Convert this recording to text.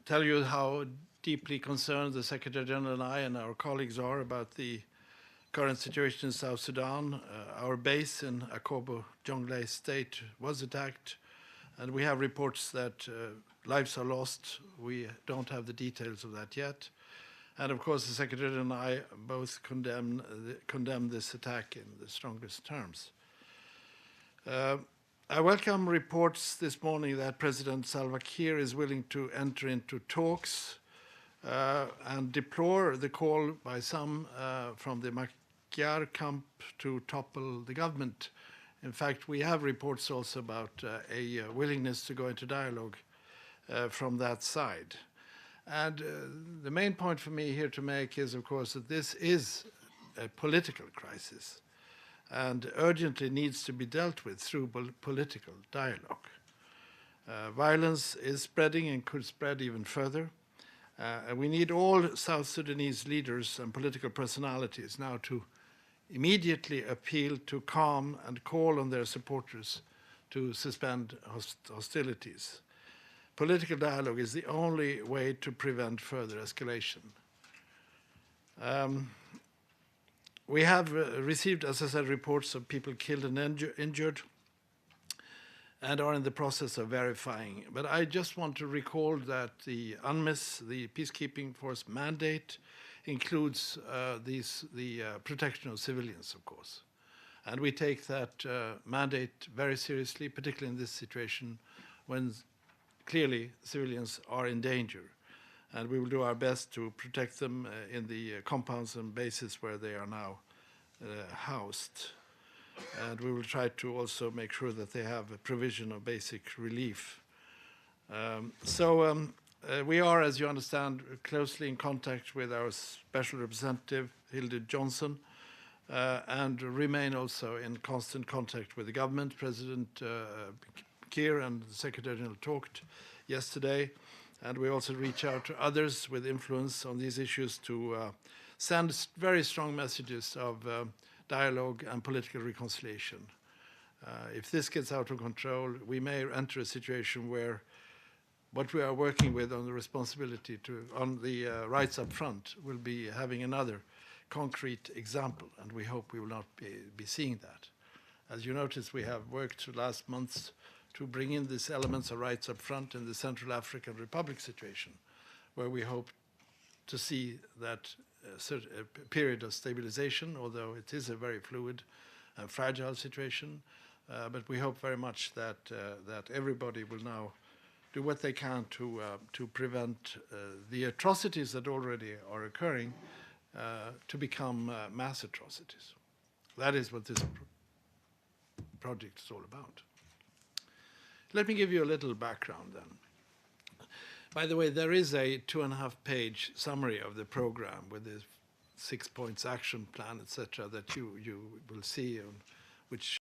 tell you how deeply concerned the Secretary General and I and our colleagues are about the current situation in South Sudan. Our base in Akobo Jonglei State was attacked, and we have reports that lives are lost. We don't have the details of that yet. And of course, the Secretary and I both condemn this attack in the strongest terms. I welcome reports this morning that President Salva Kiir is willing to enter into talks and deplore the call by some from the Machar camp to topple the government. In fact, we have reports also about a willingness to go into dialogue from that side. And the main point for me here to make is, of course, that this is a political crisis and urgently needs to be dealt with through political dialogue. Violence is spreading and could spread even further. And we need all South Sudanese leaders and political personalities now to immediately appeal to calm and call on their supporters to suspend hostilities. Political dialogue is the only way to prevent further escalation. We have received, as I said, reports of people killed and injured and are in the process of verifying. But I just want to recall that the UNMISS, the peacekeeping force mandate, includes the protection of civilians, of course. And we take that mandate very seriously, particularly in this situation when clearly civilians are in danger. And we will do our best to protect them in the compounds and bases where they are now housed. And we will try to also make sure that they have a provision of basic relief. We are, as you understand, closely in contact with our Special Representative, Hilde Johnson, and remain also in constant contact with the government. President Kiir and the Secretary General talked yesterday, and we also reach out to others with influence on these issues to send very strong messages of dialogue and political reconciliation. If this gets out of control, we may enter a situation where what we are working with on the responsibility on the rights up front will be having another concrete example, and we hope we will not be seeing that. As you notice, we have worked through last months to bring in these elements of rights up front in the Central African Republic situation, where we hope to see that a period of stabilization, although it is a very fluid and fragile situation. But we hope very much that everybody will now do what they can to prevent the atrocities that already are occurring to become mass atrocities. That is what this project is all about. Let me give you a little background then. By the way, there is a 2.5-page summary of the program with the 6 points action plan, etc., that you will see, which